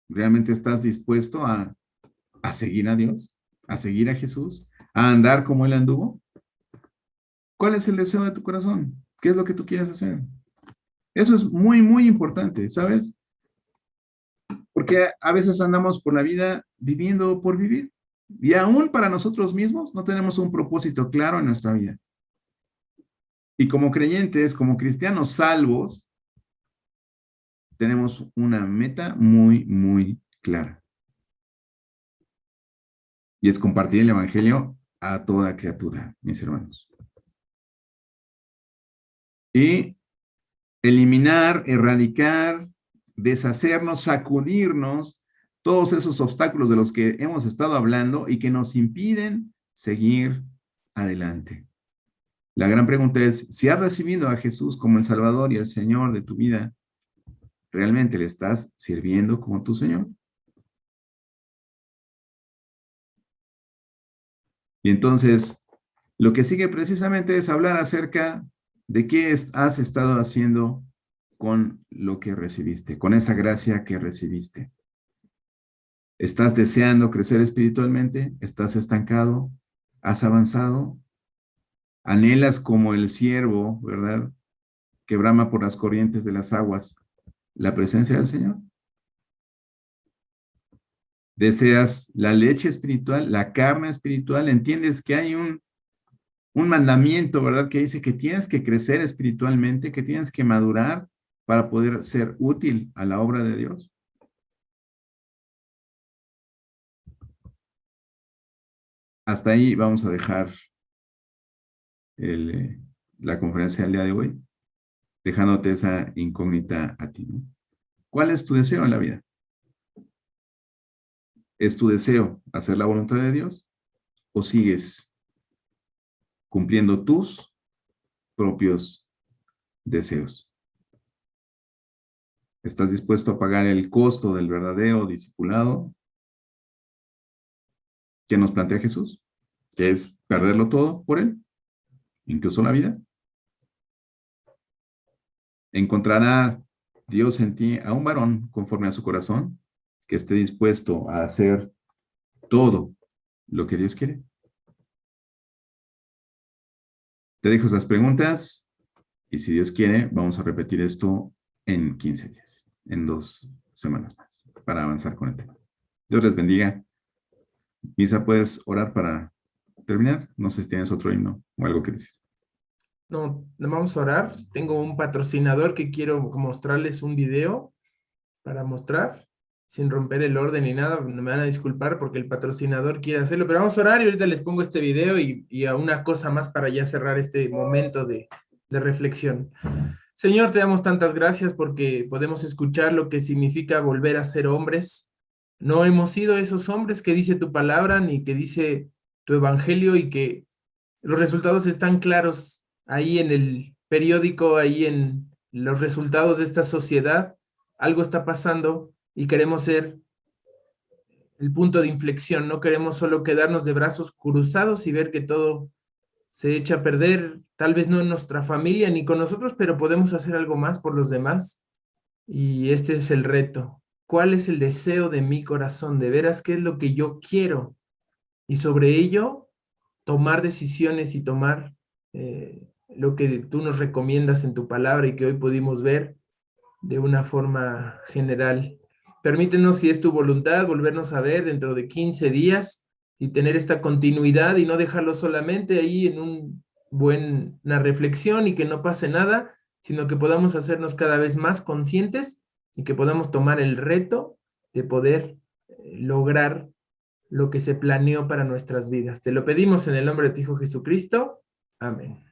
¿Realmente estás dispuesto a seguir a Dios? ¿A seguir a Jesús? ¿A andar como Él anduvo? ¿Cuál es el deseo de tu corazón? ¿Qué es lo que tú quieres hacer? Eso es muy, muy importante, ¿sabes? Porque a veces andamos por la vida viviendo por vivir. Y aún para nosotros mismos no tenemos un propósito claro en nuestra vida. Y como creyentes, como cristianos salvos, tenemos una meta muy, muy clara. Y es compartir el Evangelio a toda criatura, mis hermanos. Y eliminar, erradicar, deshacernos, sacudirnos todos esos obstáculos de los que hemos estado hablando y que nos impiden seguir adelante. La gran pregunta es, si has recibido a Jesús como el Salvador y el Señor de tu vida, ¿realmente le estás sirviendo como tu Señor? Y entonces, lo que sigue precisamente es hablar acerca de qué has estado haciendo con lo que recibiste, con esa gracia que recibiste. ¿Estás deseando crecer espiritualmente? ¿Estás estancado? ¿Has avanzado? ¿Anhelas como el ciervo, verdad, que brama por las corrientes de las aguas, la presencia del Señor? ¿Deseas la leche espiritual, la carne espiritual? ¿Entiendes que hay un mandamiento, verdad, que dice que tienes que crecer espiritualmente, que tienes que madurar para poder ser útil a la obra de Dios? Hasta ahí vamos a dejar el, la conferencia del día de hoy, dejándote esa incógnita a ti, ¿no? ¿Cuál es tu deseo en la vida? ¿Es tu deseo hacer la voluntad de Dios o sigues cumpliendo tus propios deseos? ¿Estás dispuesto a pagar el costo del verdadero discipulado que nos plantea Jesús? Que es perderlo todo por Él, incluso la vida. ¿Encontrará Dios en ti a un varón conforme a su corazón que esté dispuesto a hacer todo lo que Dios quiere? Te dejo esas preguntas y si Dios quiere, vamos a repetir esto en 15 días, en 2 semanas más, para avanzar con el tema. Dios les bendiga. Misa, ¿puedes orar para terminar? No sé si tienes otro himno o algo que decir. No, no vamos a orar. Tengo un patrocinador que quiero mostrarles un video para mostrar, sin romper el orden ni nada. Me van a disculpar porque el patrocinador quiere hacerlo, pero vamos a orar y ahorita les pongo este video y a una cosa más para ya cerrar este momento de reflexión. Señor, te damos tantas gracias porque podemos escuchar lo que significa volver a ser hombres. No hemos sido esos hombres que dice tu palabra ni que dice tu evangelio y que los resultados están claros ahí en el periódico, ahí en los resultados de esta sociedad. Algo está pasando y queremos ser el punto de inflexión. No queremos solo quedarnos de brazos cruzados y ver que todo se echa a perder, tal vez no en nuestra familia ni con nosotros, pero podemos hacer algo más por los demás. Y este es el reto. ¿Cuál es el deseo de mi corazón? De veras, ¿qué es lo que yo quiero? Y sobre ello, tomar decisiones y tomar lo que tú nos recomiendas en tu palabra y que hoy pudimos ver de una forma general. Permítenos, si es tu voluntad, volvernos a ver dentro de 15 días y tener esta continuidad y no dejarlo solamente ahí en una reflexión y que no pase nada, sino que podamos hacernos cada vez más conscientes y que podamos tomar el reto de poder lograr lo que se planeó para nuestras vidas. Te lo pedimos en el nombre de tu Hijo Jesucristo. Amén.